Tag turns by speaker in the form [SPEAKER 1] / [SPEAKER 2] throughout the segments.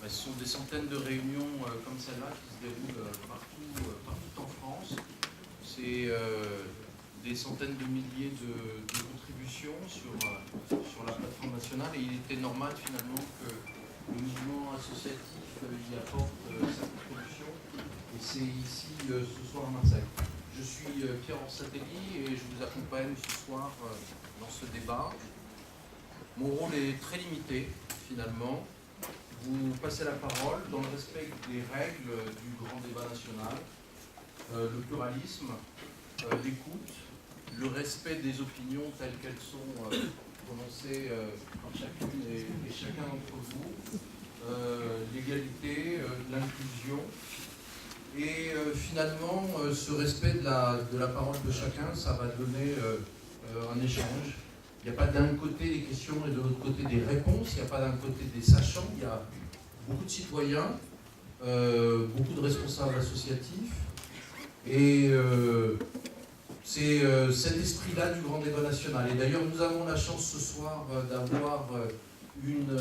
[SPEAKER 1] Ce sont des centaines de réunions comme celle-là qui se déroulent partout en France. C'est des centaines de milliers de contributions sur la plateforme nationale, et il était normal finalement que le mouvement associatif y apporte sa contribution. Et c'est ici ce soir à Marseille. Je suis Pierre Orsatelli et je vous accompagne ce soir dans ce débat. Mon rôle est très limité finalement. Vous passez la parole dans le respect des règles du grand débat national, le pluralisme, l'écoute, le respect des opinions telles qu'elles sont prononcées par chacune et chacun d'entre vous, l'égalité, l'inclusion, et finalement ce respect de la parole de chacun, ça va donner un échange. Il n'y a pas d'un côté des questions et de l'autre côté des réponses, il n'y a pas d'un côté des sachants, il y a beaucoup de citoyens, beaucoup de responsables associatifs, et c'est cet esprit-là du grand débat national. Et d'ailleurs, nous avons la chance ce soir d'avoir une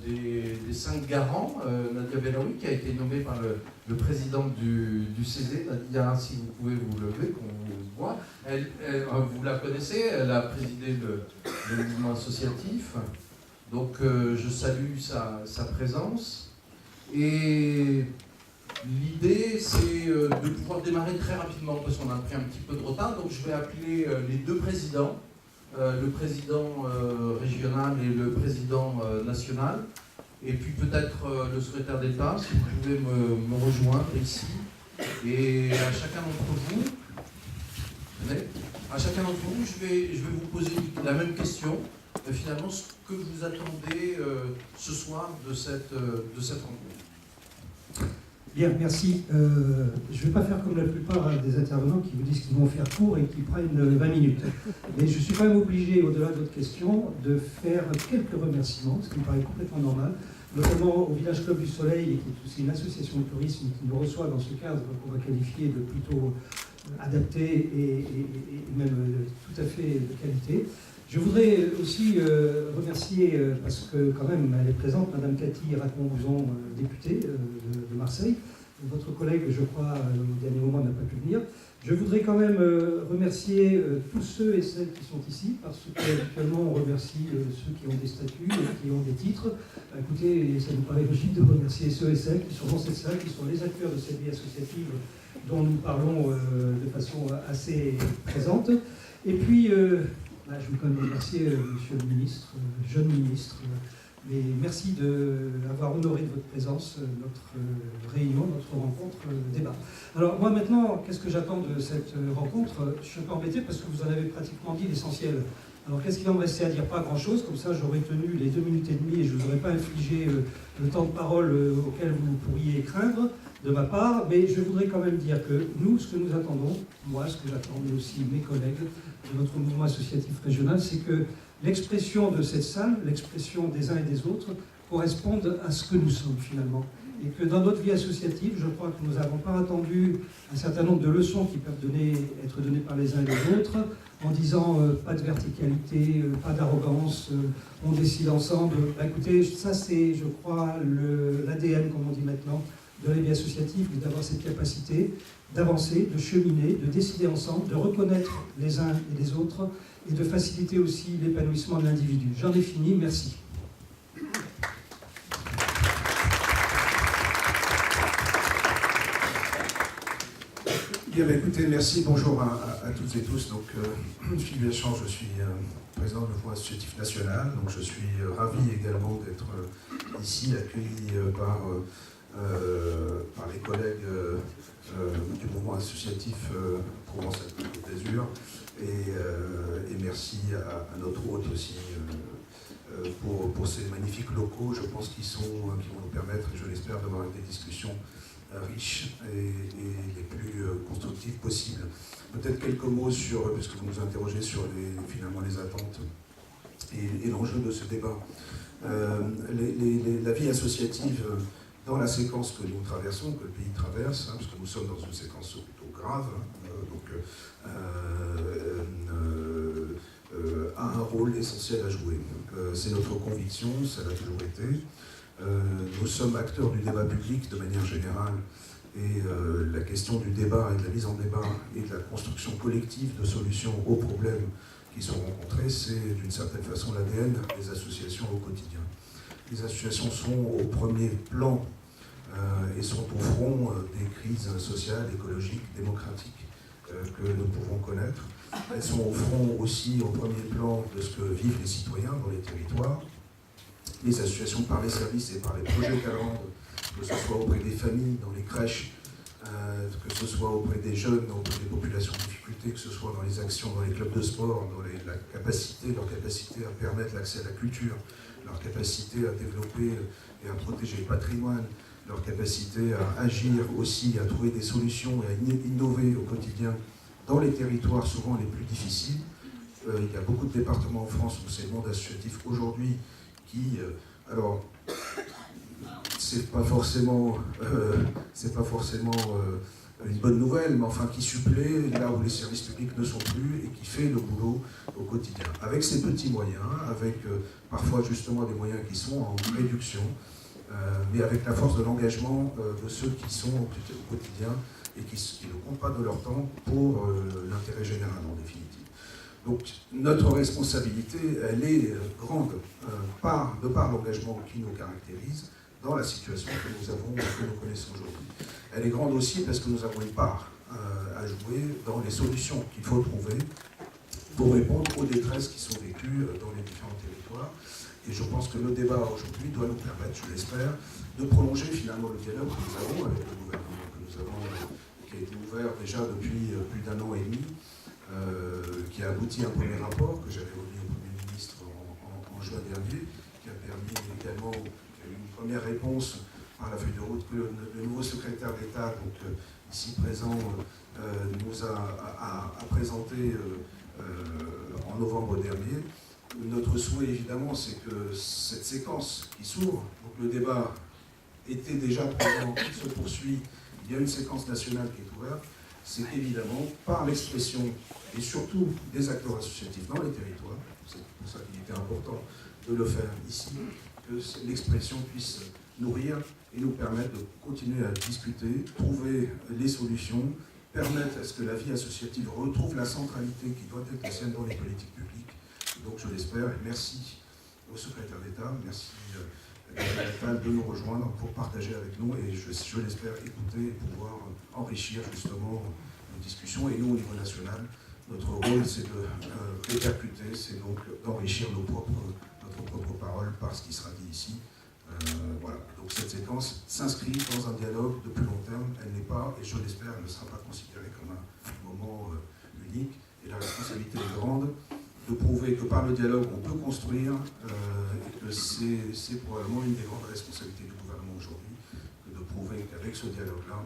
[SPEAKER 1] des 5 garants, Nadia Bellaoui, qui a été nommée par le président du CESE. Nadia, si vous pouvez vous lever, qu'on vous voit. Vous la connaissez, elle a présidé le mouvement associatif. Donc je salue sa présence. Et l'idée, c'est de pouvoir démarrer très rapidement, parce qu'on a pris un petit peu de retard. Donc je vais appeler les 2 présidents, le président régional et le président national, et puis peut-être le secrétaire d'État, si vous pouvez me rejoindre ici. Et à chacun d'entre vous, je vais vous poser la même question. Finalement, ce que vous attendez ce soir de cette rencontre.
[SPEAKER 2] Bien, merci. Je ne vais pas faire comme la plupart des intervenants qui vous disent qu'ils vont faire court et qui prennent 20 minutes. Mais je suis quand même obligé, au-delà de votre question, de faire quelques remerciements, ce qui me paraît complètement normal, notamment au Village Club du Soleil, qui est aussi une association de tourisme qui nous reçoit dans ce cadre qu'on va qualifier de plutôt adapté et même tout à fait de qualité. Je voudrais aussi remercier, parce que quand même elle est présente, Madame Cathy Racon-Bouzon, députée de Marseille. Votre collègue, je crois, au dernier moment n'a pas pu venir. Je voudrais quand même remercier tous ceux et celles qui sont ici, parce qu'habituellement on remercie ceux qui ont des statuts et qui ont des titres. Écoutez, ça nous paraît logique de remercier ceux et celles qui sont dans cette salle, qui sont les acteurs de cette vie associative dont nous parlons de façon assez présente. Et puis, je veux quand même remercier Monsieur le ministre, jeune ministre, mais merci d'avoir honoré de votre présence notre réunion, notre rencontre, débat. Alors moi maintenant, qu'est-ce que j'attends de cette rencontre? Je suis un peu embêté parce que vous en avez pratiquement dit l'essentiel. Alors qu'est-ce qu'il va me rester à dire? Pas grand-chose, comme ça j'aurais tenu les 2 minutes et demie et je ne vous aurais pas infligé le temps de parole auquel vous pourriez craindre de ma part, mais je voudrais quand même dire que nous, ce que nous attendons, moi, ce que j'attends, mais aussi mes collègues de notre mouvement associatif régional, c'est que l'expression de cette salle, l'expression des uns et des autres, corresponde à ce que nous sommes finalement. Et que dans notre vie associative, je crois que nous n'avons pas attendu un certain nombre de leçons qui peuvent être données par les uns et les autres, en disant pas de verticalité, pas d'arrogance, on décide ensemble. Écoutez, ça c'est, je crois, l'ADN, comme on dit maintenant, de la vie associative, d'avoir cette capacité d'avancer, de cheminer, de décider ensemble, de reconnaître les uns et les autres et de faciliter aussi l'épanouissement de l'individu. J'en ai fini, merci.
[SPEAKER 3] Bien, écoutez, merci, bonjour à toutes et tous. Donc, Philippe Deschamps, je suis président du mouvement associatif national, donc je suis ravi également d'être ici, accueilli par les collègues du mouvement associatif Provence-Alpes-Côte d'Azur, et merci à notre hôte aussi pour ces magnifiques locaux, je pense qui vont nous permettre, je l'espère, d'avoir des discussions riches et les plus constructives possibles. Peut-être quelques mots puisque vous nous interrogez sur finalement les attentes et l'enjeu de ce débat. La vie associative, dans la séquence que nous traversons, que le pays traverse, parce que nous sommes dans une séquence plutôt grave, a un rôle essentiel à jouer. C'est notre conviction, ça l'a toujours été. Nous sommes acteurs du débat public de manière générale, et la question du débat et de la mise en débat et de la construction collective de solutions aux problèmes qui sont rencontrés, c'est d'une certaine façon l'ADN des associations au quotidien. Les associations sont au premier plan et sont au front des crises sociales, écologiques, démocratiques que nous pouvons connaître. Elles sont au front aussi, au premier plan, de ce que vivent les citoyens dans les territoires. Les associations par les services et par les projets qu'elles rendent, que ce soit auprès des familles, dans les crèches, que ce soit auprès des jeunes, auprès des populations en difficulté, que ce soit dans les actions, dans les clubs de sport, dans leur capacité à permettre l'accès à la culture, leur capacité à développer et à protéger le patrimoine, leur capacité à agir aussi, à trouver des solutions et à innover au quotidien dans les territoires souvent les plus difficiles. Il y a beaucoup de départements en France où c'est le monde associatif aujourd'hui qui, alors, c'est pas forcément une bonne nouvelle, mais enfin qui supplée là où les services publics ne sont plus et qui fait le boulot au quotidien. Avec ces petits moyens, avec parfois justement des moyens qui sont en réduction, mais avec la force de l'engagement de ceux qui sont au quotidien et qui ne comptent pas de leur temps pour l'intérêt général en définitive. Donc notre responsabilité, elle est grande de par l'engagement qui nous caractérise dans la situation que nous connaissons aujourd'hui. Elle est grande aussi parce que nous avons une part à jouer dans les solutions qu'il faut trouver pour répondre aux détresses qui sont vécues dans les différents territoires. Et je pense que le débat aujourd'hui doit nous permettre, je l'espère, de prolonger finalement le dialogue que nous avons avec le gouvernement, qui a été ouvert déjà depuis plus d'1 an et demi, qui a abouti à un premier rapport que j'avais remis au Premier ministre en juin dernier, qui a permis également une première réponse par la feuille de route que le nouveau secrétaire d'État, donc ici présent, nous a présenté en novembre dernier. Notre souhait, évidemment, c'est que cette séquence qui s'ouvre, donc le débat était déjà présent, il se poursuit, il y a une séquence nationale qui est ouverte, c'est qu'évidemment, par l'expression, et surtout des acteurs associatifs dans les territoires, c'est pour ça qu'il était important de le faire ici, que l'expression puisse nourrir et nous permettre de continuer à discuter, trouver les solutions, permettre à ce que la vie associative retrouve la centralité qui doit être la sienne dans les politiques publiques. Donc je l'espère, et merci au secrétaire d'État, merci de nous rejoindre pour partager avec nous et je l'espère écouter et pouvoir enrichir justement nos discussions. Et nous, au niveau national, notre rôle c'est de répercuter, c'est donc d'enrichir notre propre parole par ce qui sera dit ici. Voilà. Donc cette séquence s'inscrit dans un dialogue de plus long terme, elle n'est pas, et je l'espère, elle ne sera pas considérée comme un moment unique, et la responsabilité est grande de prouver que par le dialogue on peut construire, et que c'est probablement une des grandes responsabilités du gouvernement aujourd'hui, que de prouver qu'avec ce dialogue-là,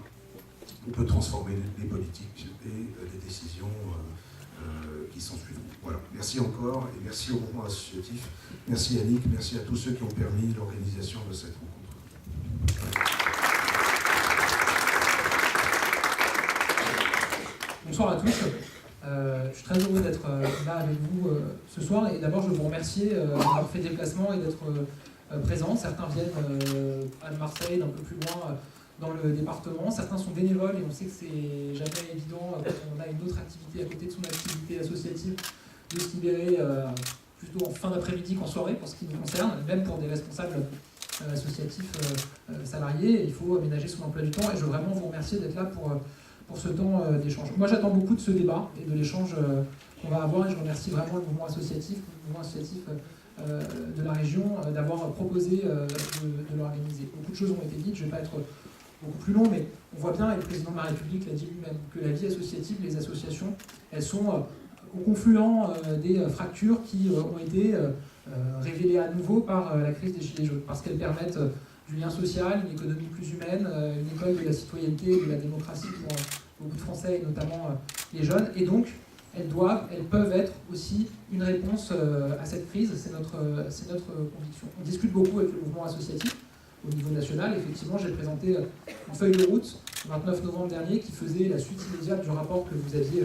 [SPEAKER 3] on peut transformer les politiques et les décisions qui s'en suivent. Voilà, merci encore, et merci au mouvement associatif, merci Yannick, merci à tous ceux qui ont permis l'organisation de cette rencontre.
[SPEAKER 4] Bonsoir à tous. Je suis très heureux d'être là avec vous ce soir et d'abord je veux vous remercier d'avoir fait le déplacement et d'être présents. Certains viennent à Marseille, d'un peu plus loin dans le département, certains sont bénévoles et on sait que c'est jamais évident quand on a une autre activité à côté de son activité associative de se libérer plutôt en fin d'après-midi qu'en soirée pour ce qui nous concerne, même pour des responsables associatifs salariés, il faut aménager son emploi du temps et je veux vraiment vous remercier d'être là pour ce temps d'échange. Moi j'attends beaucoup de ce débat et de l'échange qu'on va avoir et je remercie vraiment le mouvement associatif de la région d'avoir proposé de l'organiser. Beaucoup de choses ont été dites, je ne vais pas être beaucoup plus long, mais on voit bien, et le président de la République l'a dit lui-même, que la vie associative, les associations, elles sont au confluent des fractures qui ont été révélées à nouveau par la crise des Gilets jaunes, parce qu'elles permettent du lien social, une économie plus humaine, une école de la citoyenneté, de la démocratie pour beaucoup de Français, et notamment les jeunes. Et donc, elles peuvent être aussi une réponse à cette crise, c'est notre conviction. On discute beaucoup avec le mouvement associatif au niveau national. Effectivement, j'ai présenté une feuille de route le 29 novembre dernier qui faisait la suite immédiate du rapport que vous aviez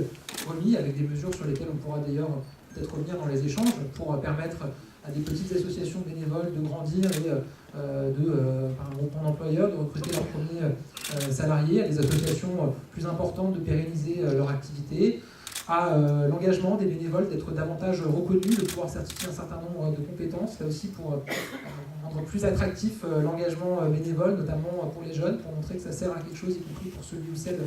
[SPEAKER 4] remis, avec des mesures sur lesquelles on pourra d'ailleurs peut-être revenir dans les échanges pour permettre à à des petites associations bénévoles de grandir et par un groupement d'employeurs, de recruter leurs premiers salariés, à des associations plus importantes de pérenniser leur activité, à l'engagement des bénévoles d'être davantage reconnus, de pouvoir certifier un certain nombre de compétences, là aussi pour rendre plus attractif l'engagement bénévole, notamment pour les jeunes, pour montrer que ça sert à quelque chose, y compris pour celui ou celle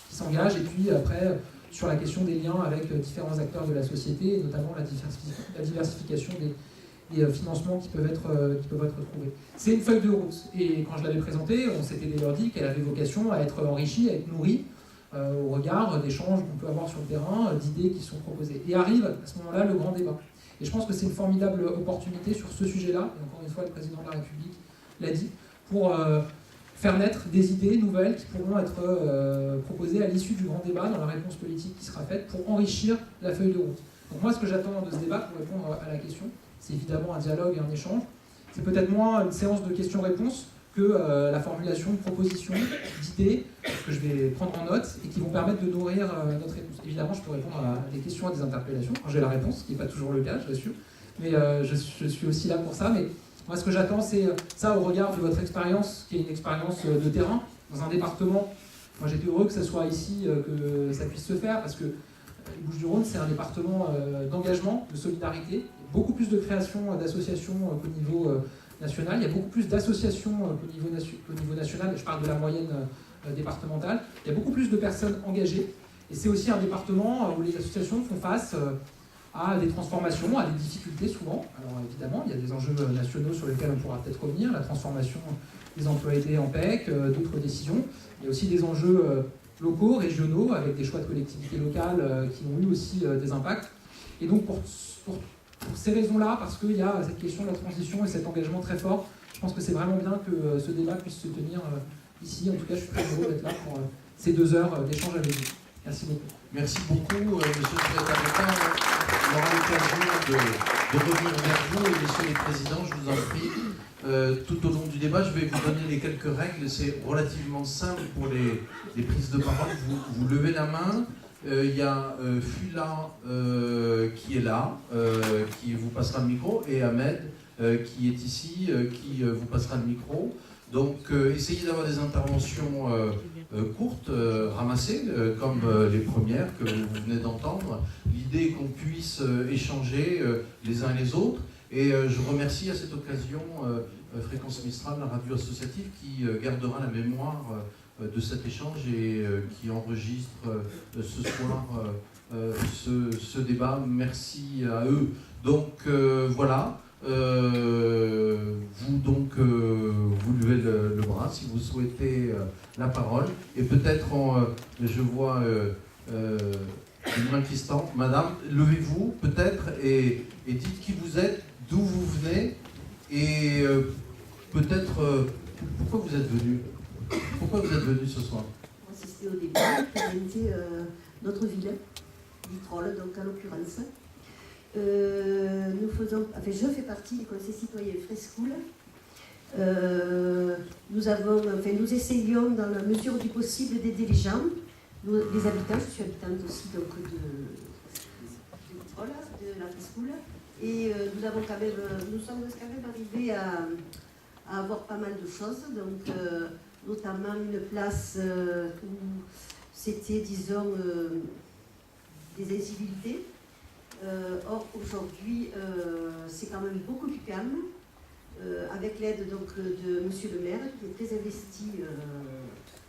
[SPEAKER 4] qui s'engage, et puis après sur la question des liens avec différents acteurs de la société, et notamment la diversification des financements qui peuvent être trouvés. C'est une feuille de route, et quand je l'avais présentée, on s'était d'ailleurs dit qu'elle avait vocation à être enrichie, à être nourrie, au regard d'échanges qu'on peut avoir sur le terrain, d'idées qui sont proposées. Et arrive à ce moment-là le grand débat. Et je pense que c'est une formidable opportunité sur ce sujet-là, et encore une fois le président de la République l'a dit, pour faire naître des idées nouvelles qui pourront être proposées à l'issue du grand débat, dans la réponse politique qui sera faite, pour enrichir la feuille de route. Donc moi ce que j'attends de ce débat, pour répondre à la question, c'est évidemment un dialogue et un échange. C'est peut-être moins une séance de questions-réponses que la formulation de propositions, d'idées, que je vais prendre en note et qui vont permettre de nourrir notre réponse. Évidemment, je peux répondre à des questions, à des interpellations, quand j'ai la réponse, ce qui n'est pas toujours le cas, je l'assure, mais je suis aussi là pour ça. Mais moi, ce que j'attends, c'est ça au regard de votre expérience, qui est une expérience de terrain, dans un département. Moi, j'étais heureux que ça soit ici, que ça puisse se faire, parce que les Bouches-du-Rhône, c'est un département d'engagement, de solidarité. Il y a beaucoup plus de création d'associations qu'au niveau national. Il y a beaucoup plus d'associations qu'au niveau national. Je parle de la moyenne départementale. Il y a beaucoup plus de personnes engagées. Et c'est aussi un département où les associations font face à des transformations, à des difficultés souvent. Alors évidemment, il y a des enjeux nationaux sur lesquels on pourra peut-être revenir. La transformation des emplois aidés en PEC, d'autres décisions. Il y a aussi des enjeux locaux, régionaux, avec des choix de collectivités locales qui ont eu aussi des impacts. Et donc pour ces raisons-là, parce qu'il y a cette question de la transition et cet engagement très fort, je pense que c'est vraiment bien que ce débat puisse se tenir ici. En tout cas, je suis très heureux d'être là pour ces 2 heures d'échange avec vous. Merci beaucoup.
[SPEAKER 1] Merci beaucoup, monsieur le secrétaire d'État. On aura l'occasion de revenir vers vous, et messieurs les présidents, je vous en prie. Tout au long du débat, je vais vous donner les quelques règles. C'est relativement simple pour les prises de parole. Vous levez la main. Il y a Fula qui est là, qui vous passera le micro, et Ahmed qui est ici, qui vous passera le micro. Donc essayez d'avoir des interventions courtes, ramassées, comme les premières que vous venez d'entendre. L'idée est qu'on puisse échanger les uns et les autres. Et je remercie à cette occasion Fréquence Mistral, la radio associative, qui gardera la mémoire de cet échange et qui enregistre ce soir ce débat. Merci à eux. Donc voilà, vous levez le bras si vous souhaitez la parole. Et peut-être, je vois une main qui se tend. Madame, levez-vous peut-être et dites qui vous êtes, d'où vous venez et peut-être pourquoi vous êtes venu. Pourquoi vous êtes venu ce soir?
[SPEAKER 5] Pour assister au débat, présenter notre ville, Vitrolles, donc en l'occurrence. Je fais partie du conseil citoyen Frescool. Nous essayons, dans la mesure du possible, d'aider les gens, les habitants. Je suis habitante aussi donc, de Vitrolles, de la Frescool. Et nous sommes quand même arrivés à avoir pas mal de choses. Donc, notamment une place où c'était, disons, des incivilités. Or, aujourd'hui, c'est quand même beaucoup plus calme, avec l'aide donc, de Monsieur le maire, qui est très investi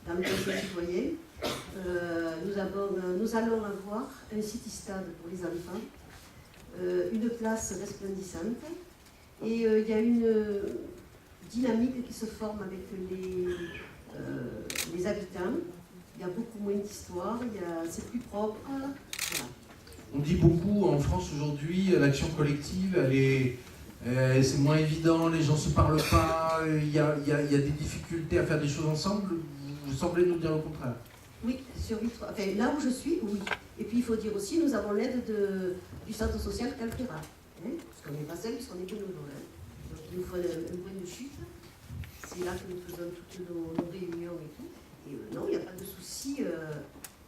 [SPEAKER 5] dans le conseil citoyen. Nous allons avoir un city-stade pour les enfants, une place resplendissante, et il y a une dynamique qui se forme avec les habitants. Il y a beaucoup moins d'histoire, c'est plus propre. Voilà.
[SPEAKER 1] On dit beaucoup en France aujourd'hui, l'action collective, c'est moins évident, les gens ne se parlent pas, il y a des difficultés à faire des choses ensemble. Vous semblez nous dire le contraire.
[SPEAKER 5] Oui, là où je suis, oui. Et puis il faut dire aussi, nous avons l'aide du centre social Calpera. Parce qu'on n'est pas seul, puisqu'on est bénévole. Donc il nous faut un point de chute. C'est là que nous faisons toutes nos réunions et tout. Et non, il n'y a pas de souci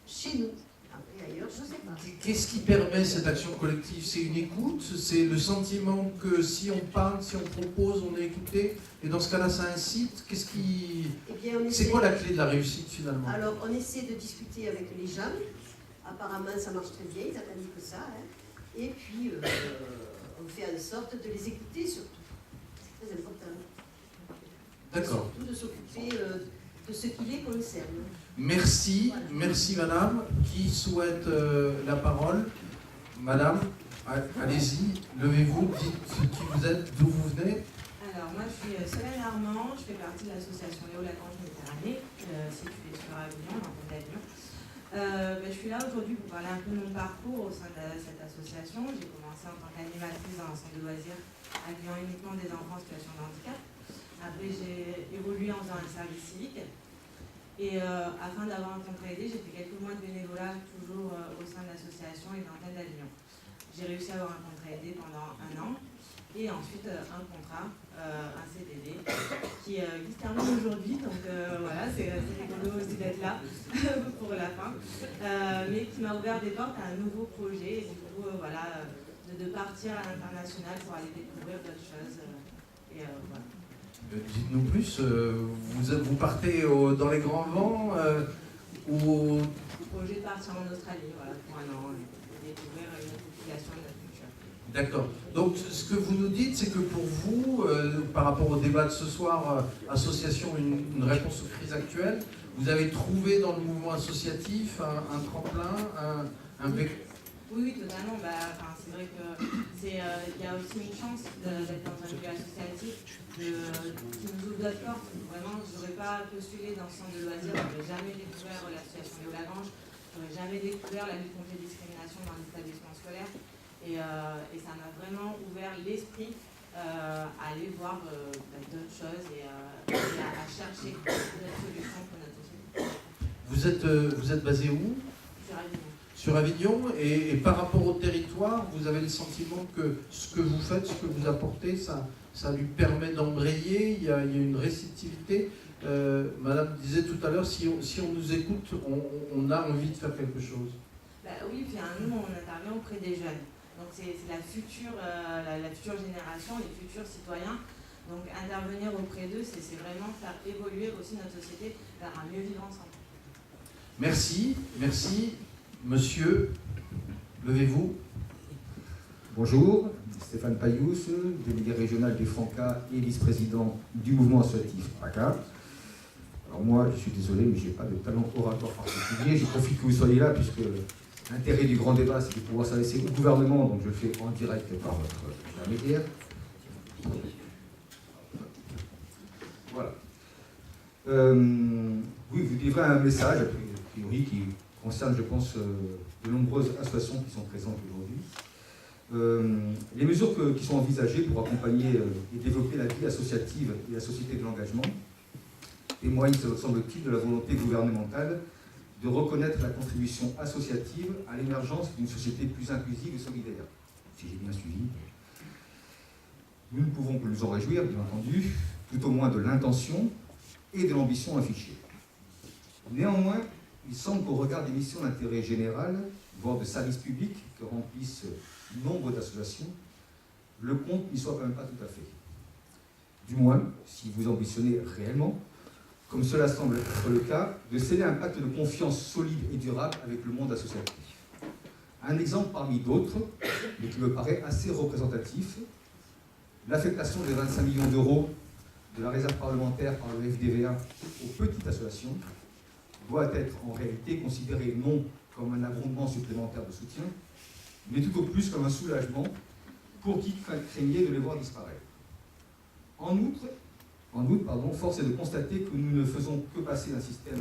[SPEAKER 5] chez nous. Après, ailleurs, je ne sais pas.
[SPEAKER 1] Qu'est-ce qui permet cette action collective? C'est une écoute? C'est le sentiment que si on parle, si on propose, on est écouté? Et dans ce cas-là, ça incite? Qu'est-ce qui...
[SPEAKER 5] Eh bien,
[SPEAKER 1] C'est quoi la clé de la réussite finalement?
[SPEAKER 5] Alors, on essaie de discuter avec les gens. Apparemment, ça marche très bien, ils attendent que ça. Hein. Et puis, on fait en sorte de les écouter surtout. C'est très important.
[SPEAKER 1] D'accord.
[SPEAKER 5] Surtout de s'occuper de ce qui les concerne.
[SPEAKER 1] Merci,
[SPEAKER 5] Voilà.
[SPEAKER 1] merci madame. Qui souhaite la parole? Madame, allez-y, levez-vous, dites qui vous êtes, d'où vous venez.
[SPEAKER 6] Alors, moi, je suis Solène Armand, je fais partie de l'association Léo Lagrange Méditerranée, située sur Avignon, dans le d'Avignon. Je suis là aujourd'hui pour parler un peu de mon parcours au sein de cette association. J'ai commencé en tant qu'animatrice dans un centre de loisirs accueillant uniquement des enfants en situation de handicap. Après, j'ai évolué en faisant un service civique. Et afin d'avoir un contrat aidé, j'ai fait quelques mois de bénévolat toujours au sein de l'association et d'antenne d'Avignon. J'ai réussi à avoir un contrat aidé pendant 1 an. Et ensuite un contrat, un CDD, qui se termine aujourd'hui, donc voilà, c'est rigolo aussi d'être là pour la fin, mais qui m'a ouvert des portes à un nouveau projet, et du coup, voilà, de partir à l'international pour aller découvrir d'autres choses, et voilà.
[SPEAKER 1] Dites-nous plus, vous partez dans les grands vents ou...
[SPEAKER 6] Le projet de partir en Australie, voilà, pour 1 an, et découvrir une autre population de notre culture.
[SPEAKER 1] D'accord. Donc ce que vous nous dites, c'est que pour vous, par rapport au débat de ce soir, association, une réponse aux crises actuelles, vous avez trouvé dans le mouvement associatif un tremplin, un vecteur.
[SPEAKER 6] Oui, totalement. C'est vrai qu'il y a aussi une chance d'être dans un milieu associatif qui nous ouvre d'autres portes. Vraiment, je n'aurais pas postulé dans ce centre de loisirs, je n'aurais jamais découvert l'association Léo Lagrange, je n'aurais jamais découvert la lutte contre les discriminations dans l'établissement scolaire. Et ça m'a vraiment ouvert l'esprit à aller voir d'autres choses et à chercher d'autres solutions pour notre société.
[SPEAKER 1] Vous êtes basé où?
[SPEAKER 6] Sur Avignon.
[SPEAKER 1] Sur Avignon, et par rapport au territoire, vous avez le sentiment que ce que vous faites, ce que vous apportez, ça lui permet d'embrayer, il y a une réceptivité. Madame disait tout à l'heure, si on nous écoute, on a envie de faire quelque chose.
[SPEAKER 6] Oui, puis nous, on intervient auprès des jeunes. Donc c'est la future génération, les futurs citoyens. Donc intervenir auprès d'eux, c'est vraiment faire évoluer aussi notre société vers un mieux vivre ensemble.
[SPEAKER 1] Merci, merci. Monsieur, levez-vous.
[SPEAKER 7] Bonjour, Stéphane Payous, délégué régional des Francas et vice-président du mouvement associatif PACA. Alors moi, je suis désolé, mais je n'ai pas de talent oratoire particulier. Je profite que vous soyez là, puisque l'intérêt du grand débat, c'est de pouvoir s'adresser au gouvernement, donc je le fais en direct par votre intermédiaire. Voilà. Oui, vous livrez un message, a priori, qui concerne, je pense, de nombreuses associations qui sont présentes aujourd'hui. Les mesures qui sont envisagées pour accompagner et développer la vie associative et la société de l'engagement témoignent, semble-t-il, de la volonté gouvernementale de reconnaître la contribution associative à l'émergence d'une société plus inclusive et solidaire. Si j'ai bien suivi. Nous ne pouvons que nous en réjouir, bien entendu, tout au moins de l'intention et de l'ambition affichée. Néanmoins, il semble qu'au regard des missions d'intérêt général, voire de service public que remplissent nombre d'associations, le compte n'y soit quand même pas tout à fait. Du moins, si vous ambitionnez réellement, comme cela semble être le cas, de sceller un pacte de confiance solide et durable avec le monde associatif. Un exemple parmi d'autres, mais qui me paraît assez représentatif, l'affectation des 25 millions d'euros de la réserve parlementaire par le FDVA aux petites associations doit être en réalité considérée non comme un abondement supplémentaire de soutien, mais tout au plus comme un soulagement pour qui craignait de les voir disparaître. En outre, force est de constater que nous ne faisons que passer d'un système,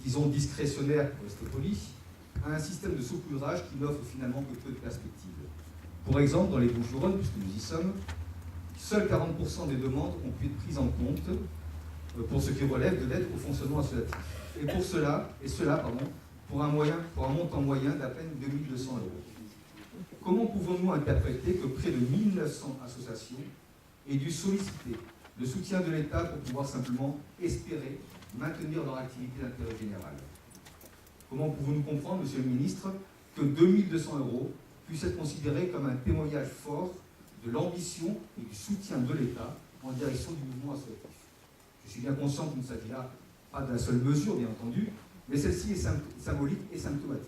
[SPEAKER 7] disons, discrétionnaire pour rester poli, à un système de saupoudrage qui n'offre finalement que peu de perspectives. Pour exemple, dans les Bouches-du-Rhône, puisque nous y sommes, seuls 40% des demandes ont pu être prises en compte pour ce qui relève de l'aide au fonctionnement associatif. Et pour un montant moyen d'à peine 2200 €. Comment pouvons-nous interpréter que près de 1900 associations aient dû solliciter le soutien de l'État pour pouvoir simplement espérer maintenir leur activité d'intérêt général? Comment pouvons-nous comprendre, Monsieur le Ministre, que 2200 € puissent être considérés comme un témoignage fort de l'ambition et du soutien de l'État en direction du mouvement associatif? Je suis bien conscient qu'il ne s'agit là pas de la seule mesure, bien entendu, mais celle-ci est symbolique et symptomatique.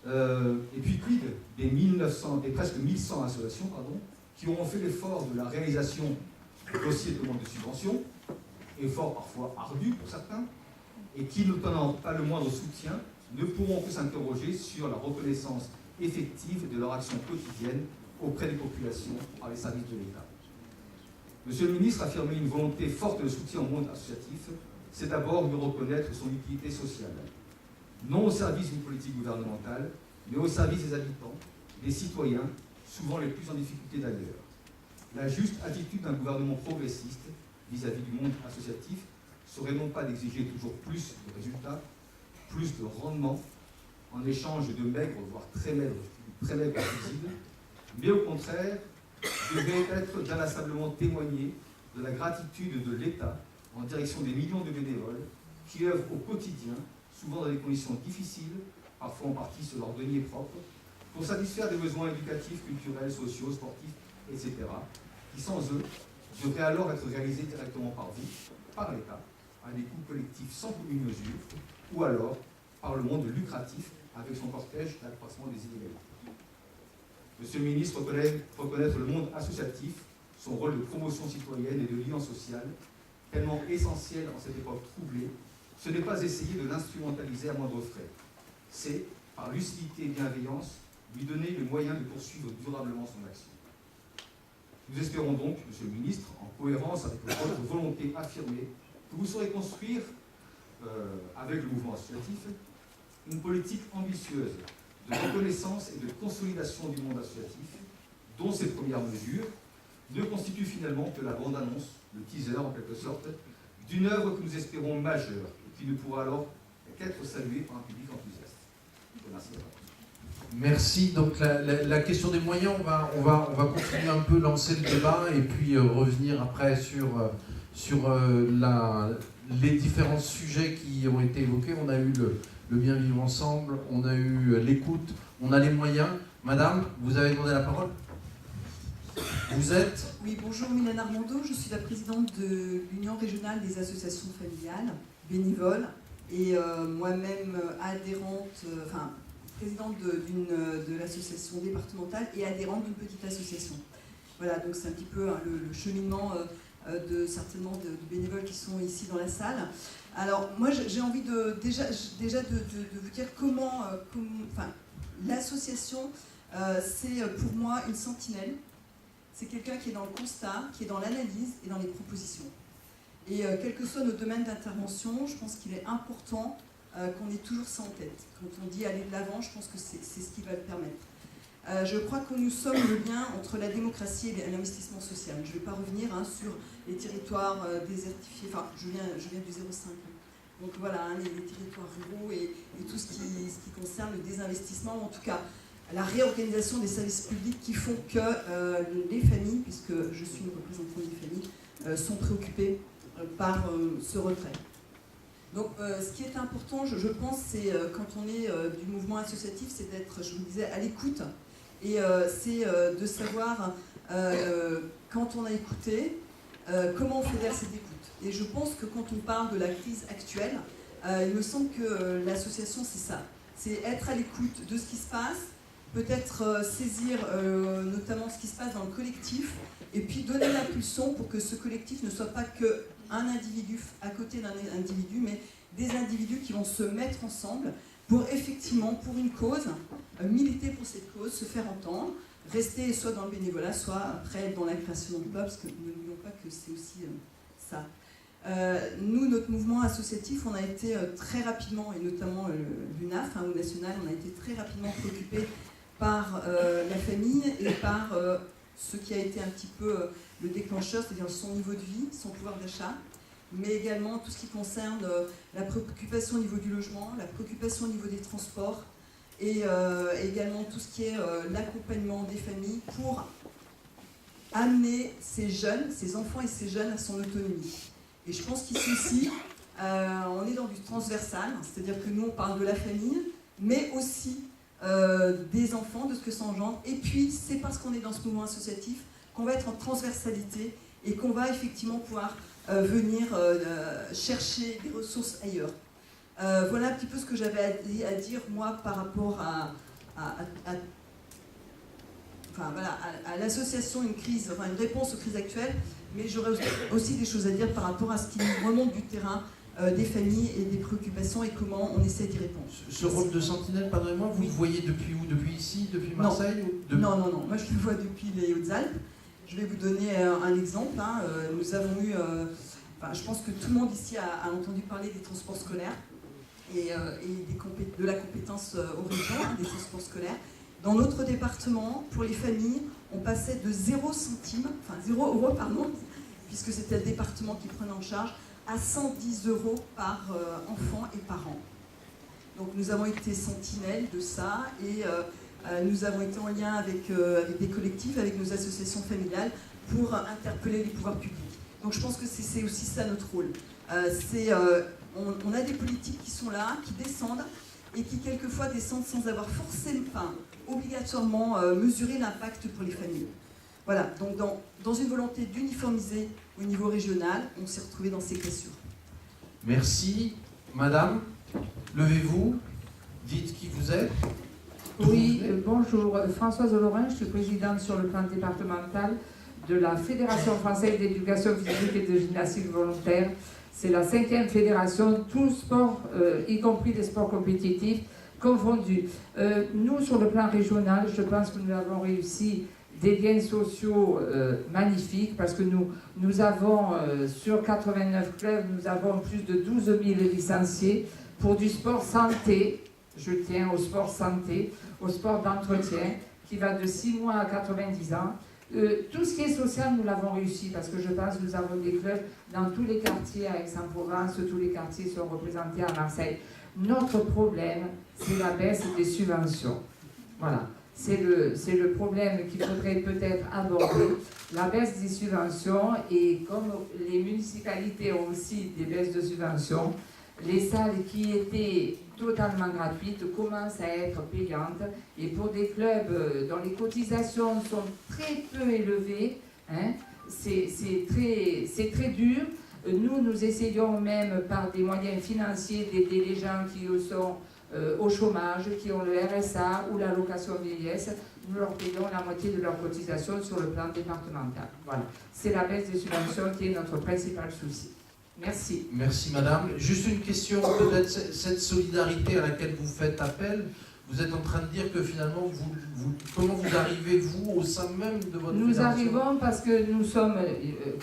[SPEAKER 7] Et puis, quid des presque 1100 associations qui auront fait l'effort de la réalisation de dossiers de demande de subvention, effort parfois ardu pour certains, et qui, ne tenant pas le moindre soutien, ne pourront que s'interroger sur la reconnaissance effective de leur action quotidienne auprès des populations par les services de l'État. Monsieur le ministre, affirmer une volonté forte de soutien au monde associatif, c'est d'abord lui reconnaître son utilité sociale. Non au service d'une politique gouvernementale, mais au service des habitants, des citoyens, souvent les plus en difficulté d'ailleurs. La juste attitude d'un gouvernement progressiste vis-à-vis du monde associatif serait non pas d'exiger toujours plus de résultats, plus de rendement, en échange de maigres, voire très maigres fusibles, mais au contraire, devait être d'inlassablement témoigner de la gratitude de l'État en direction des millions de bénévoles qui œuvrent au quotidien, souvent dans des conditions difficiles, parfois en partie sur leur denier propre, pour satisfaire des besoins éducatifs, culturels, sociaux, sportifs, etc., qui sans eux devraient alors être réalisés directement par vous, par l'État, à des coûts collectifs sans commune mesure, ou alors par le monde lucratif avec son cortège d'accroissement des inégalités. Monsieur le ministre, reconnaître le monde associatif, son rôle de promotion citoyenne et de lien social, tellement essentiel en cette époque troublée, ce n'est pas essayer de l'instrumentaliser à moindre frais. C'est, par lucidité et bienveillance, lui donner le moyen de poursuivre durablement son action. Nous espérons donc, Monsieur le ministre, en cohérence avec votre volonté affirmée, que vous saurez construire, avec le mouvement associatif, une politique ambitieuse de reconnaissance et de consolidation du monde associatif, dont ces premières mesures ne constituent finalement que la bande-annonce, le teaser en quelque sorte, d'une œuvre que nous espérons majeure et qui ne pourra alors qu'être saluée par un public enthousiaste. Je vous remercie.
[SPEAKER 1] Merci. Donc la question des moyens, on va continuer un peu, lancer le débat et puis revenir après sur les différents sujets qui ont été évoqués. On a eu le bien vivre ensemble, on a eu l'écoute, on a les moyens. Madame, vous avez demandé la parole. Vous êtes ?
[SPEAKER 8] Oui, bonjour, Mylène Armando, je suis la présidente de l'Union régionale des associations familiales, bénévole, et moi-même adhérente, présidente de l'association départementale et adhérente d'une petite association. Voilà, donc c'est un petit peu le cheminement certainement de bénévoles qui sont ici dans la salle. Alors moi j'ai envie déjà de vous dire comment l'association c'est pour moi une sentinelle. C'est quelqu'un qui est dans le constat, qui est dans l'analyse et dans les propositions. Et quel que soit nos domaines d'intervention, je pense qu'il est important qu'on ait toujours ça en tête. Quand on dit aller de l'avant, je pense que c'est ce qui va le permettre. Je crois que nous sommes le lien entre la démocratie et l'investissement social. Je ne vais pas revenir sur les territoires désertifiés, je viens du 05. Donc voilà, les territoires ruraux et tout ce qui concerne le désinvestissement, en tout cas la réorganisation des services publics qui font que les familles, puisque je suis une représentante des familles, sont préoccupées par ce retrait. Donc ce qui est important, je pense, c'est quand on est du mouvement associatif, c'est d'être, je vous disais, à l'écoute. Et c'est de savoir, quand on a écouté, comment on fédère cette écoute. Et je pense que quand on parle de la crise actuelle, il me semble que l'association, c'est ça. C'est être à l'écoute de ce qui se passe, peut-être saisir notamment ce qui se passe dans le collectif, et puis donner l'impulsion pour que ce collectif ne soit pas qu'un individu à côté d'un individu, mais des individus qui vont se mettre ensemble pour effectivement, pour une cause, militer pour cette cause, se faire entendre, rester soit dans le bénévolat, soit après dans la création d'emplois, parce que n'oublions pas que c'est aussi ça. Nous, notre mouvement associatif, on a été très rapidement, et notamment l'UNAF, au national, on a été très rapidement préoccupés par la famille et par ce qui a été un petit peu le déclencheur, c'est-à-dire son niveau de vie, son pouvoir d'achat, mais également tout ce qui concerne la préoccupation au niveau du logement, la préoccupation au niveau des transports, et également tout ce qui est l'accompagnement des familles pour amener ces jeunes, ces enfants et ces jeunes à son autonomie. Et je pense qu'ici aussi, On est dans du transversal, c'est-à-dire que nous on parle de la famille, mais aussi des enfants, de ce que ça engendre. Et puis c'est parce qu'on est dans ce mouvement associatif qu'on va être en transversalité et qu'on va effectivement pouvoir venir chercher des ressources ailleurs. Voilà un petit peu ce que j'avais à dire moi par rapport à l'association, une réponse aux crises actuelles, mais j'aurais aussi des choses à dire par rapport à ce qui nous remonte du terrain, des familles et des préoccupations et comment on essaie d'y répondre.
[SPEAKER 1] Ce rôle de sentinelle, pardonnez-moi, vous le voyez depuis où? Depuis ici? Depuis Marseille?
[SPEAKER 8] Non, moi je le vois depuis les Hautes-Alpes. Je vais vous donner un exemple. Nous avons eu, je pense que tout le monde ici a entendu parler des transports scolaires et de la compétence aux régions, des transports scolaires. Dans notre département, pour les familles, on passait de 0 euros, puisque c'était le département qui prenait en charge, à 110 euros par enfant et par an. Donc nous avons été sentinelles de ça et nous avons été en lien avec des collectifs, avec nos associations familiales pour interpeller les pouvoirs publics. Donc je pense que c'est aussi ça notre rôle. On a des politiques qui sont là, qui descendent et qui quelquefois descendent sans avoir obligatoirement mesuré l'impact pour les familles. Voilà, donc dans une volonté d'uniformiser au niveau régional, on s'est retrouvé dans ces cassures.
[SPEAKER 1] Merci. Madame, levez-vous, dites qui vous êtes.
[SPEAKER 9] Oui, bonjour, Françoise Laurin, je suis présidente sur le plan départemental de la Fédération française d'éducation physique et de gymnastique volontaire. C'est la 5e fédération, tous sports, y compris les sports compétitifs, confondus. Nous, sur le plan régional, je pense que nous avons réussi des liens sociaux magnifiques parce que nous avons, sur 89 clubs, nous avons plus de 12 000 licenciés pour du sport santé. Je tiens au sport santé, au sport d'entretien, qui va de 6 mois à 90 ans. Tout ce qui est social, nous l'avons réussi, parce que je pense que nous avons des clubs dans tous les quartiers à Aix-en-Provence, tous les quartiers sont représentés à Marseille. Notre problème, c'est la baisse des subventions. Voilà, c'est le problème qu'il faudrait peut-être aborder, la baisse des subventions, et comme les municipalités ont aussi des baisses de subventions, les salles qui étaient totalement gratuites commencent à être payantes, et pour des clubs dont les cotisations sont très peu élevées, c'est très dur. Nous essayons même par des moyens financiers d'aider les gens qui sont au chômage, qui ont le RSA ou l'allocation vieillesse. Nous leur payons la moitié de leurs cotisations sur le plan départemental. Voilà, c'est la baisse des subventions qui est notre principal souci. Merci.
[SPEAKER 1] Merci madame. Juste une question, peut-être cette solidarité à laquelle vous faites appel, vous êtes en train de dire que finalement, comment vous arrivez, vous, au sein même de votre
[SPEAKER 9] Nous
[SPEAKER 1] fédération?
[SPEAKER 9] arrivons parce que nous sommes,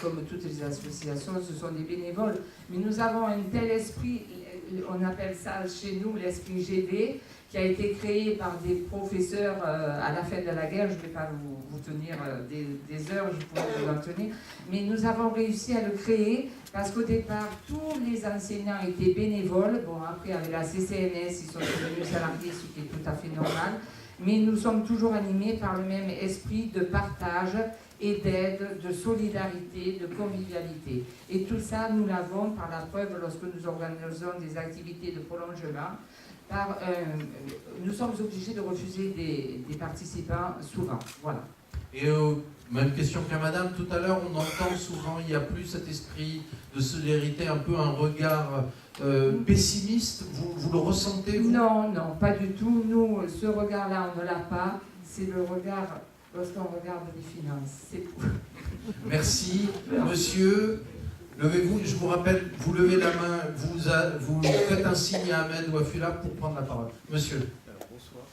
[SPEAKER 9] comme toutes les associations, ce sont des bénévoles, mais nous avons un tel esprit, on appelle ça chez nous l'esprit GD, qui a été créé par des professeurs à la fin de la guerre. Je ne vais pas vous tenir des heures, je pourrais vous en tenir, mais nous avons réussi à le créer parce qu'au départ, tous les enseignants étaient bénévoles. Bon, après, avec la CCNS, ils sont devenus salariés, ce qui est tout à fait normal, mais nous sommes toujours animés par le même esprit de partage et d'aide, de solidarité, de convivialité. Et tout ça, nous l'avons par la preuve lorsque nous organisons des activités de prolongement. Nous sommes obligés de refuser des participants souvent. Voilà.
[SPEAKER 1] Et même question qu'à madame, tout à l'heure, on entend souvent, il n'y a plus cet esprit de solidarité, un peu un regard pessimiste. Vous le ressentez, vous?
[SPEAKER 9] Non, pas du tout. Nous, ce regard-là, on ne l'a pas. C'est le regard lorsqu'on regarde les finances. C'est tout.
[SPEAKER 1] Merci. Monsieur, levez-vous. Je vous rappelle, vous levez la main, vous faites un signe à Ahmed ou à Fula pour prendre la parole. Monsieur.
[SPEAKER 10] Bonsoir.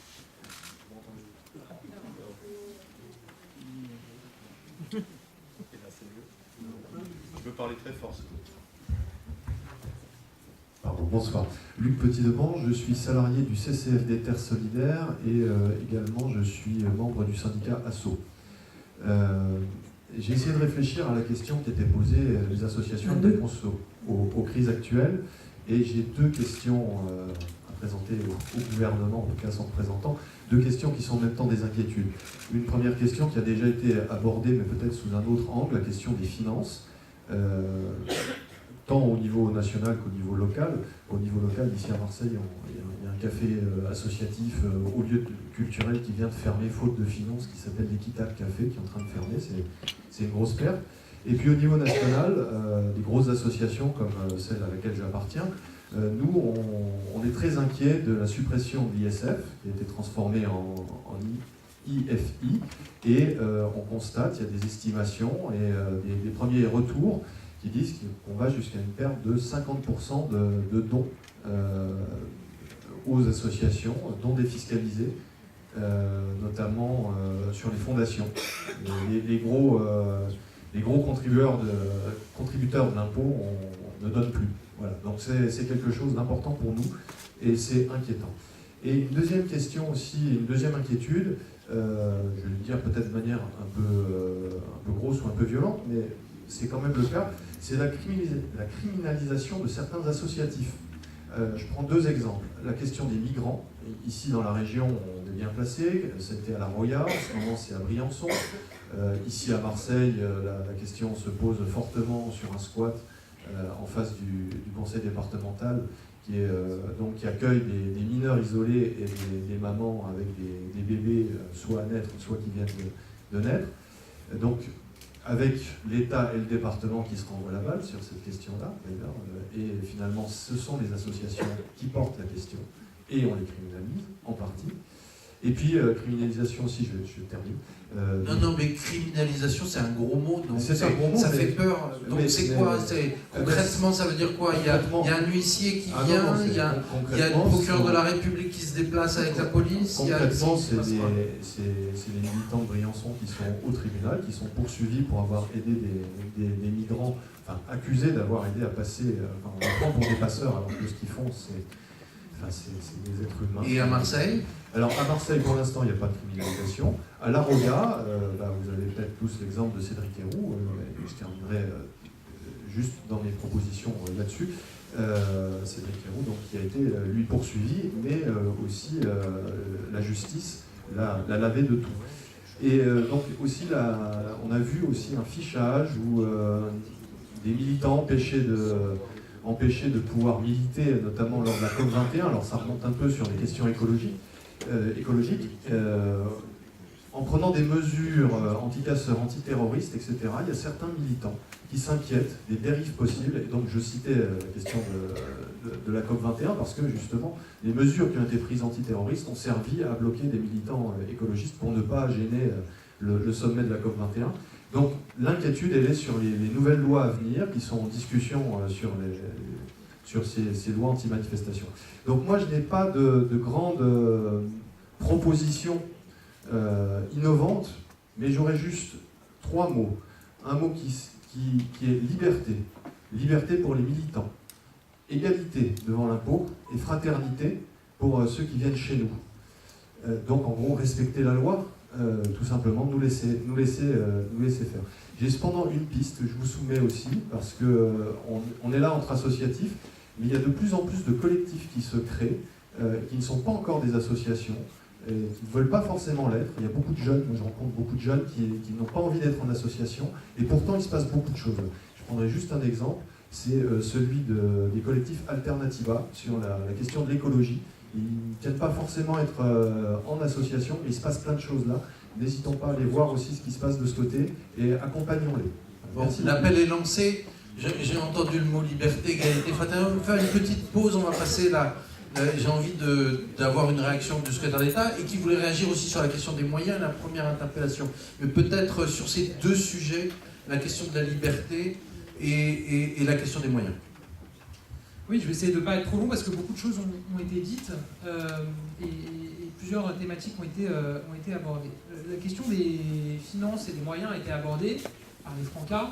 [SPEAKER 10] Je peux parler très fort.
[SPEAKER 11] Pardon, bonsoir. Luc Petit-Demange, je suis salarié du CCFD Terre Solidaire et également je suis membre du syndicat ASSO. J'ai essayé de réfléchir à la question qui était posée, les associations de réponse aux crises actuelles, et j'ai deux questions à présenter au gouvernement, en tout cas son représentant, deux questions qui sont en même temps des inquiétudes. Une première question qui a déjà été abordée, mais peut-être sous un autre angle, la question des finances. tant au niveau national qu'au niveau local. Au niveau local, ici à Marseille, il y a un café associatif au lieu culturel qui vient de fermer faute de finances, qui s'appelle l'Équitable Café, qui est en train de fermer. C'est une grosse perte. Et puis au niveau national, des grosses associations comme celle à laquelle j'appartiens, nous, on est très inquiets de la suppression de l'ISF, qui a été transformée en IFI, et on constate, il y a des estimations et des premiers retours qui disent qu'on va jusqu'à une perte de 50% de dons aux associations, dons défiscalisés, notamment sur les fondations. Les gros contributeurs de l'impôt, on ne donne plus. Voilà. Donc c'est quelque chose d'important pour nous et c'est inquiétant. Et une deuxième question aussi, une deuxième inquiétude, je vais le dire peut-être de manière un peu grosse ou un peu violente, mais c'est quand même le cas, c'est la criminalisation de certains associatifs. Je prends deux exemples. La question des migrants. Ici dans la région, on est bien placé, c'était à La Roya, en ce moment c'est à Briançon. Ici à Marseille, la question se pose fortement sur un squat en face du conseil départemental qui accueille des mineurs isolés et des mamans avec des bébés soit à naître, soit qui viennent de naître. Donc avec l'État et le département qui se renvoient la balle sur cette question-là, d'ailleurs, et finalement ce sont les associations qui portent la question et on les criminalise en partie. Et puis, criminalisation aussi, je termine.
[SPEAKER 1] Non, mais criminalisation, c'est un gros mot, donc
[SPEAKER 11] c'est un gros mot,
[SPEAKER 1] ça fait peur. Donc c'est quoi concrètement, ça veut dire quoi? Il y a un huissier qui vient, il y a une procureure de la République qui se déplace avec la police.
[SPEAKER 11] Concrètement, c'est les militants de Briançon qui sont au tribunal, qui sont poursuivis pour avoir aidé des migrants, enfin accusés d'avoir aidé à passer, on les prend pour des passeurs, alors que ce qu'ils font, c'est des êtres humains.
[SPEAKER 1] Et à Marseille?
[SPEAKER 11] Alors à Marseille, pour l'instant, il n'y a pas de criminalisation. À La Roya, vous avez peut-être tous l'exemple de Cédric Héroux, je terminerai juste dans mes propositions là-dessus. Cédric Héroux, donc, qui a été lui poursuivi, mais aussi la justice l'a lavé de tout. Et donc aussi, on a vu aussi un fichage où des militants empêchés de pouvoir militer, notamment lors de la COP21, alors ça remonte un peu sur les questions écologiques, en prenant des mesures anti-casseurs, antiterroristes, etc., il y a certains militants qui s'inquiètent des dérives possibles, et donc je citais la question de la COP21, parce que justement, les mesures qui ont été prises antiterroristes ont servi à bloquer des militants écologistes pour ne pas gêner le sommet de la COP21. Donc l'inquiétude, elle est sur les nouvelles lois à venir qui sont en discussion sur ces lois anti-manifestation. Donc moi, je n'ai pas de grandes propositions innovantes, mais j'aurais juste trois mots. Un mot qui est liberté. Liberté pour les militants. Égalité devant l'impôt et fraternité pour ceux qui viennent chez nous. Donc en gros, respecter la loi. Tout simplement nous laisser faire. J'ai cependant une piste que je vous soumets aussi, parce qu'on est là entre associatifs, mais il y a de plus en plus de collectifs qui se créent, qui ne sont pas encore des associations, qui ne veulent pas forcément l'être. Il y a beaucoup de jeunes, moi je rencontre beaucoup de jeunes qui n'ont pas envie d'être en association, et pourtant il se passe beaucoup de choses. Je prendrai juste un exemple, c'est celui des collectifs Alternativa sur la question de l'écologie. Ils ne tiennent pas forcément être en association, mais il se passe plein de choses là. N'hésitons pas à aller voir aussi ce qui se passe de ce côté et accompagnons-les.
[SPEAKER 1] Bon, l'appel est lancé. J'ai entendu le mot liberté, égalité, fraternité. On va faire une petite pause, on va passer là. J'ai envie d'avoir une réaction du secrétaire d'État et qui voulait réagir aussi sur la question des moyens, la première interpellation. Mais peut-être sur ces deux sujets, la question de la liberté et la question des moyens.
[SPEAKER 4] Oui, je vais essayer de ne pas être trop long parce que beaucoup de choses ont été dites et plusieurs thématiques ont été abordées. La question des finances et des moyens a été abordée par les Francas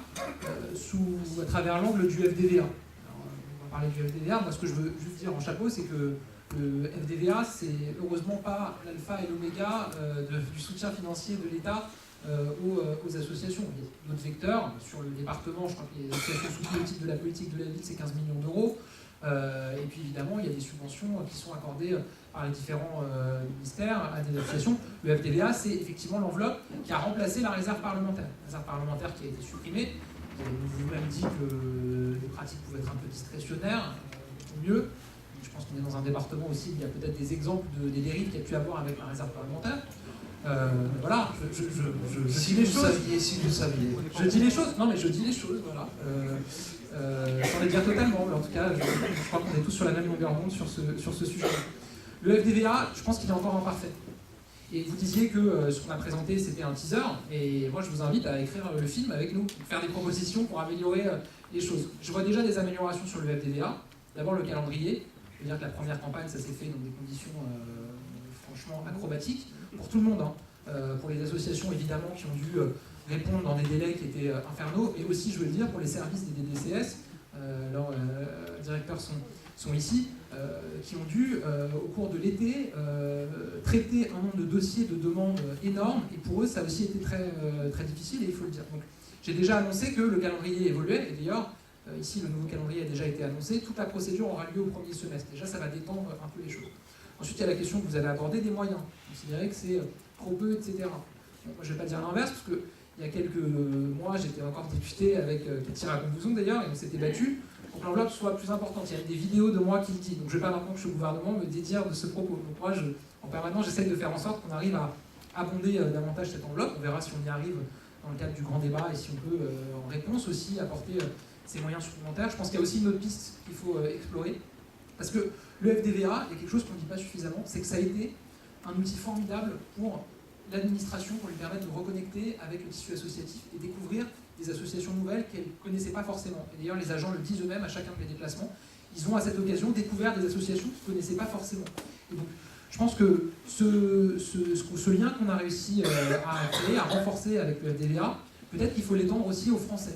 [SPEAKER 4] à travers l'angle du FDVA. Alors, on va parler du FDVA. Moi, ce que je veux juste dire en chapeau, c'est que le FDVA, c'est heureusement pas l'alpha et l'oméga du soutien financier de l'État aux associations. Il y a d'autres vecteurs. Sur le département, je crois que les associations soutenues au titre de la politique de la ville, c'est 15 millions d'euros. Et puis évidemment, il y a des subventions qui sont accordées par les différents ministères à des associations. Le FDVA, c'est effectivement l'enveloppe qui a remplacé la réserve parlementaire. La réserve parlementaire qui a été supprimée, Vous avez vous-même dit que les pratiques pouvaient être un peu discrétionnaires, ou mieux. Je pense qu'on est dans un département aussi où il y a peut-être des exemples des dérives qu'il y a pu avoir avec la réserve parlementaire. Voilà, je dis les choses.
[SPEAKER 1] Si vous saviez.
[SPEAKER 4] Je dis les choses. Non, mais je dis les choses, voilà. Sans les dire totalement, mais en tout cas, je crois qu'on est tous sur la même longueur d'onde sur ce sujet. Le FDVA, je pense qu'il est encore imparfait. Et vous disiez que ce qu'on a présenté, c'était un teaser, et moi je vous invite à écrire le film avec nous, faire des propositions pour améliorer les choses. Je vois déjà des améliorations sur le FDVA. D'abord le calendrier. Je veux dire que la première campagne, ça s'est fait dans des conditions franchement acrobatiques, pour tout le monde, hein. Pour les associations évidemment qui ont dû répondre dans des délais qui étaient infernaux, et aussi, je veux le dire, pour les services des DDCS, leurs directeurs sont ici, qui ont dû, au cours de l'été, traiter un nombre de dossiers, de demandes énormes, et pour eux, ça a aussi été très, très difficile, et il faut le dire. Donc, j'ai déjà annoncé que le calendrier évoluait, et d'ailleurs, ici, le nouveau calendrier a déjà été annoncé, toute la procédure aura lieu au premier semestre. Déjà, ça va détendre un peu les choses. Ensuite, il y a la question que vous avez abordée des moyens. Considérez que c'est trop peu, etc. Donc, moi, je ne vais pas dire l'inverse, parce qu'il y a quelques mois, j'étais encore député avec Cathy Ragon-Bouzon d'ailleurs, et on s'était battu pour que l'enveloppe soit plus importante. Il y a des vidéos de moi qui le disent. Donc je ne vais pas maintenant que je suis au gouvernement me dédire de ce propos. Donc moi, en permanence, j'essaie de faire en sorte qu'on arrive à abonder davantage cette enveloppe. On verra si on y arrive dans le cadre du grand débat et si on peut, en réponse aussi, apporter ces moyens supplémentaires. Je pense qu'il y a aussi une autre piste qu'il faut explorer. Parce que le FDVA, il y a quelque chose qu'on ne dit pas suffisamment, c'est que ça a été un outil formidable pour l'administration, pour lui permettre de reconnecter avec le tissu associatif et découvrir des associations nouvelles qu'elle ne connaissait pas forcément. Et d'ailleurs, les agents le disent eux-mêmes à chacun de mes déplacements. Ils ont à cette occasion découvert des associations qu'ils ne connaissaient pas forcément. Et donc, je pense que ce lien qu'on a réussi à créer, à renforcer avec le FDVA, peut-être qu'il faut l'étendre aussi aux Français.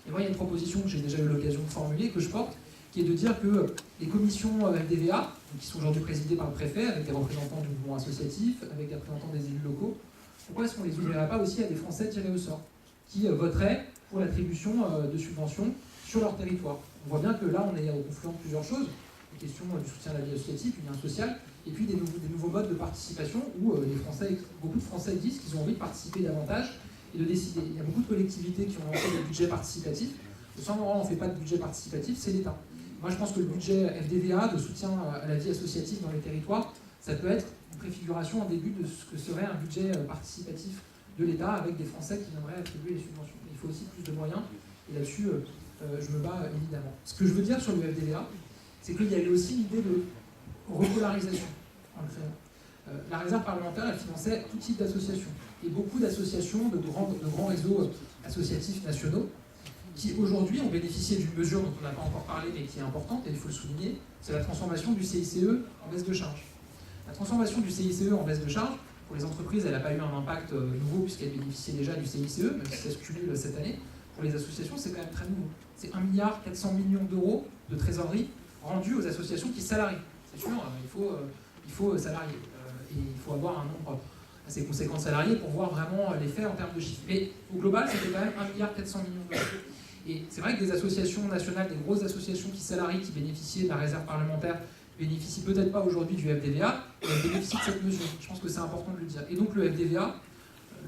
[SPEAKER 4] Et moi, il y a une proposition que j'ai déjà eu l'occasion de formuler, que je porte, qui est de dire que les commissions FDVA, qui sont aujourd'hui présidées par le préfet, avec des représentants du mouvement associatif, avec des représentants des élus locaux, pourquoi est-ce qu'on ne les ouvrirait pas aussi à des Français tirés au sort, qui voteraient pour l'attribution de subventions sur leur territoire? On voit bien que là, on est au confluent de plusieurs choses, les questions du soutien à la vie associative, du lien social, et puis des nouveaux modes de participation où beaucoup de Français disent qu'ils ont envie de participer davantage et de décider. Il y a beaucoup de collectivités qui ont lancé des budgets participatifs. Le seul endroit où on ne fait pas de budget participatif, c'est l'État. Moi, je pense que le budget FDVA, de soutien à la vie associative dans les territoires, ça peut être une préfiguration, un début de ce que serait un budget participatif de l'État avec des Français qui viendraient attribuer les subventions. Il faut aussi plus de moyens, et là-dessus, je me bats évidemment. Ce que je veux dire sur le FDVA, c'est qu'il y avait aussi l'idée de repolarisation en le créant. La réserve parlementaire, elle finançait tout type d'associations, et beaucoup d'associations, de grands réseaux associatifs nationaux, qui aujourd'hui ont bénéficié d'une mesure dont on n'a pas encore parlé, mais qui est importante, et il faut le souligner, c'est la transformation du CICE en baisse de charge. La transformation du CICE en baisse de charge, pour les entreprises, elle n'a pas eu un impact nouveau, puisqu'elles bénéficiaient déjà du CICE, même si ça se cumule cette année. Pour les associations, c'est quand même très nouveau. C'est 1,4 milliard d'euros de trésorerie rendus aux associations qui salarient. C'est sûr, il faut salarier. Et il faut avoir un nombre assez conséquent de salariés pour voir vraiment l'effet en termes de chiffres. Mais au global, c'était quand même 1,4 milliard d'euros. Et c'est vrai que des associations nationales, des grosses associations qui salarient, qui bénéficiaient de la réserve parlementaire, bénéficient peut-être pas aujourd'hui du FDVA, mais elles bénéficient de cette mesure. Je pense que c'est important de le dire. Et donc le FDVA,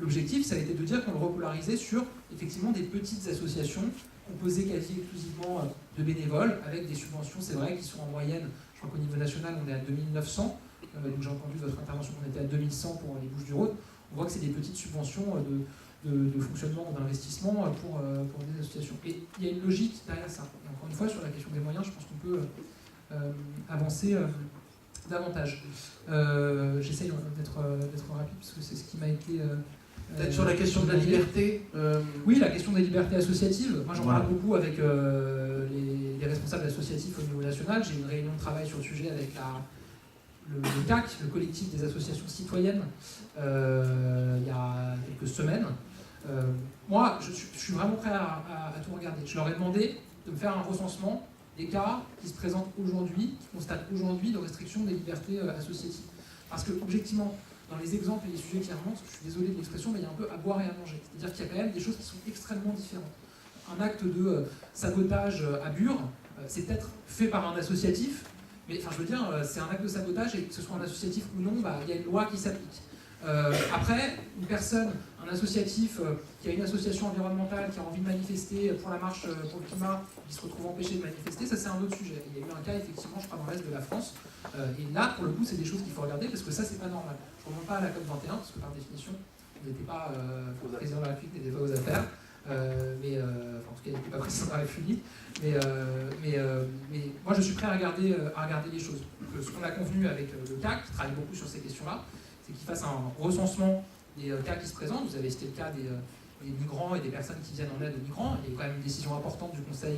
[SPEAKER 4] l'objectif, ça a été de dire qu'on le repolarisait sur effectivement des petites associations composées quasi exclusivement de bénévoles, avec des subventions, c'est vrai, qui sont en moyenne, je crois qu'au niveau national, on est à 2900, donc j'ai entendu votre intervention qu'on était à 2100 pour les Bouches-du-Rhône. On voit que c'est des petites subventions de fonctionnement ou d'investissement pour des associations. Et il y a une logique derrière ça. Et encore une fois, sur la question des moyens, je pense qu'on peut avancer davantage. J'essaye d'être rapide, parce que c'est ce qui m'a été...
[SPEAKER 1] Peut-être sur la question de la liberté
[SPEAKER 4] Oui, la question des libertés associatives. Moi, j'en parle beaucoup avec les responsables associatifs au niveau national. J'ai une réunion de travail sur le sujet avec le CAC, le collectif des associations citoyennes, il y a quelques semaines. Moi, je suis vraiment prêt à tout regarder. Je leur ai demandé de me faire un recensement des cas qui se présentent aujourd'hui, qui constatent aujourd'hui de restriction des libertés associatives. Parce que, objectivement, dans les exemples et les sujets qui remontent, je suis désolé de l'expression, mais il y a un peu à boire et à manger. C'est-à-dire qu'il y a quand même des choses qui sont extrêmement différentes. Un acte de sabotage à Bure, c'est peut-être fait par un associatif, mais enfin, je veux dire, c'est un acte de sabotage, et que ce soit un associatif ou non, il y a une loi qui s'applique. Après, une personne, un associatif qui a une association environnementale, qui a envie de manifester pour la marche pour le climat, qui se retrouve empêché de manifester, ça c'est un autre sujet. Il y a eu un cas, effectivement, je crois, dans l'Est de la France. Et là, pour le coup, c'est des choses qu'il faut regarder parce que ça, c'est pas normal. Je ne remonte pas à la COP21 parce que par définition, on n'était pas, le président de la République n'était pas aux affaires. En tout cas, il n'était pas président de la République. Mais moi, je suis prêt à regarder les choses. Donc, ce qu'on a convenu avec le CAC, qui travaille beaucoup sur ces questions-là, c'est qu'il fasse un recensement des cas qui se présentent. Vous avez cité le cas des migrants et des personnes qui viennent en aide aux migrants. Il y a eu quand même une décision importante du Conseil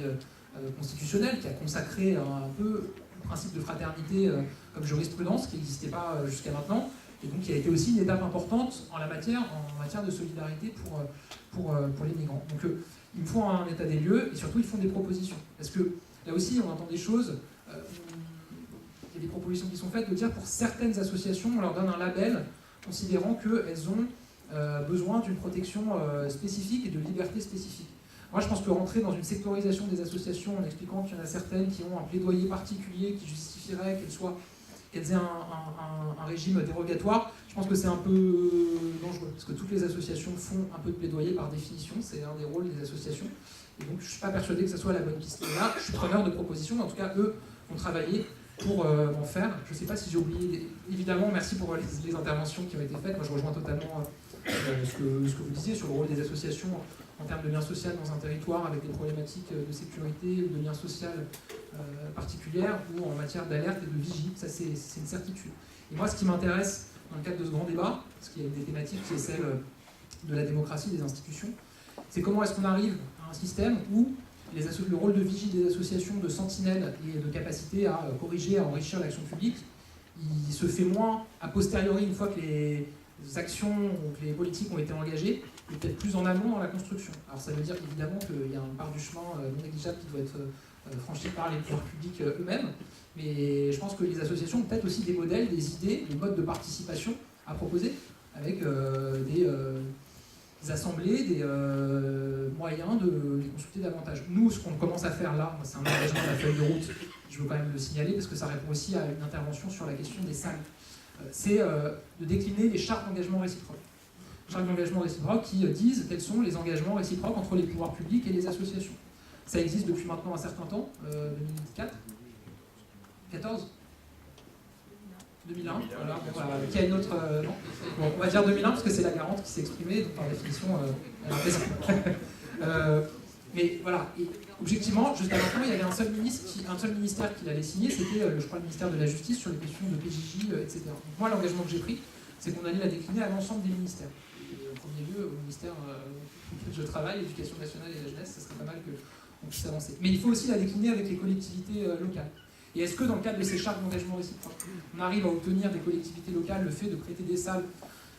[SPEAKER 4] constitutionnel qui a consacré un peu le principe de fraternité comme jurisprudence qui n'existait pas jusqu'à maintenant. Et donc, il a été aussi une étape importante en matière de solidarité pour les migrants. Donc, il me faut un état des lieux et surtout, ils font des propositions. Parce que là aussi, on entend des choses, il y a des propositions qui sont faites de dire pour certaines associations, on leur donne un label considérant qu'elles ont besoin d'une protection spécifique et de liberté spécifique. Moi, je pense que rentrer dans une sectorisation des associations en expliquant qu'il y en a certaines qui ont un plaidoyer particulier qui justifierait qu'elles aient un régime dérogatoire, je pense que c'est un peu dangereux, parce que toutes les associations font un peu de plaidoyer par définition, c'est un des rôles des associations, et donc je ne suis pas persuadé que ce soit la bonne piste. Et là, je suis preneur de propositions, mais en tout cas, eux vont travailler pour en faire. Je ne sais pas si j'ai oublié, évidemment, merci pour les interventions qui ont été faites, moi je rejoins totalement ce que vous disiez sur le rôle des associations en termes de lien social dans un territoire avec des problématiques de sécurité ou de lien social particulières ou en matière d'alerte et de vigie, ça c'est une certitude. Et moi ce qui m'intéresse dans le cadre de ce grand débat, parce qu'il y a une des thématiques qui est celle de la démocratie des institutions, c'est comment est-ce qu'on arrive à un système où le rôle de vigie des associations, de sentinelles et de capacité à corriger, à enrichir l'action publique, il se fait moins a posteriori une fois que les actions ou que les politiques ont été engagées, et peut-être plus en amont dans la construction. Alors ça veut dire évidemment qu'il y a une part du chemin non négligeable qui doit être franchie par les pouvoirs publics eux-mêmes, mais je pense que les associations ont peut-être aussi des modèles, des idées, des modes de participation à proposer, avec des assemblées, des moyens de les consulter davantage. Nous, ce qu'on commence à faire là, c'est un engagement de la feuille de route, je veux quand même le signaler, parce que ça répond aussi à une intervention sur la question des salles. C'est de décliner les chartes d'engagement réciproques. Chartes d'engagement réciproques qui disent quels sont les engagements réciproques entre les pouvoirs publics et les associations. Ça existe depuis maintenant un certain temps, 2004, 14 2001, voilà, qui a une autre... non. Bon, on va dire 2001 parce que c'est la garante qui s'est exprimée, donc par définition, elle a fait mais voilà, et objectivement, jusqu'à maintenant, il y avait un seul ministère qui l'allait signer, c'était, je crois, le ministère de la Justice sur les questions de PJJ, etc. Donc moi, l'engagement que j'ai pris, c'est qu'on allait la décliner à l'ensemble des ministères. Et, en premier lieu, au ministère auquel je travaille, l'Éducation nationale et la jeunesse, ce serait pas mal qu'on puisse avancer. Mais il faut aussi la décliner avec les collectivités locales. Et est-ce que dans le cadre de ces chartes d'engagement réciproque, on arrive à obtenir des collectivités locales le fait de prêter des salles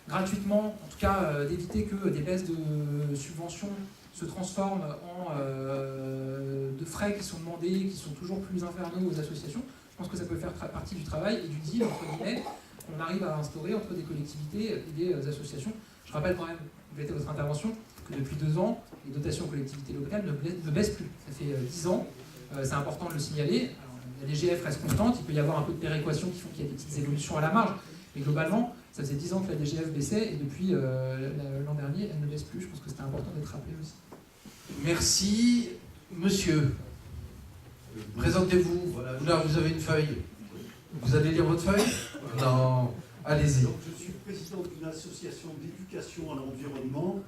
[SPEAKER 4] gratuitement, en tout cas d'éviter que des baisses de subventions se transforment en de frais qui sont demandés, qui sont toujours plus infernaux aux associations? Je pense que ça peut faire partie du travail et du deal, entre guillemets, qu'on arrive à instaurer entre des collectivités et des associations. Je rappelle quand même, compléter votre intervention, que depuis 2 ans, les dotations aux collectivités locales ne baissent plus. Ça fait 10 ans, c'est important de le signaler. Alors, la DGF reste constante, il peut y avoir un peu de péréquation qui font qu'il y a des petites évolutions à la marge, mais globalement, ça faisait 10 ans que la DGF baissait et depuis l'an dernier, elle ne baisse plus. Je pense que c'était important d'être rappelé aussi.
[SPEAKER 1] Merci. Monsieur, présentez-vous. Là, vous avez une feuille. Vous allez lire votre feuille? Non. Allez-y.
[SPEAKER 12] Je suis président d'une association d'éducation à l'environnement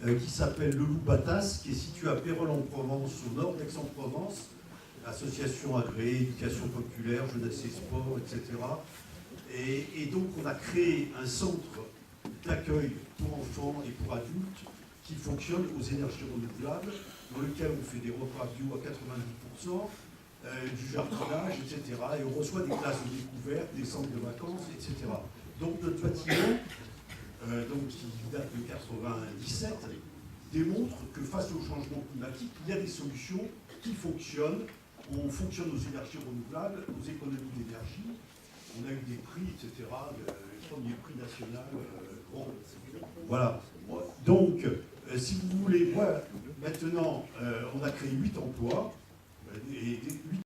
[SPEAKER 12] qui s'appelle Le Loup Batas, qui est située à Pérols-en-Provence, au nord d'Aix-en-Provence. Association agréée, éducation populaire, jeunesse et sport, etc. Et donc, on a créé un centre d'accueil pour enfants et pour adultes qui fonctionne aux énergies renouvelables, dans lequel on fait des repas bio à 90%, du jardinage, etc. Et on reçoit des classes de découverte, des centres de vacances, etc. Donc notre bâtiment, qui date de 1997, démontre que face au changement climatique, il y a des solutions qui fonctionnent. On fonctionne aux énergies renouvelables, aux économies d'énergie. On a eu des prix, etc., le premier prix national. Voilà. Donc, si vous voulez, moi, maintenant, on a créé 8 emplois, et 8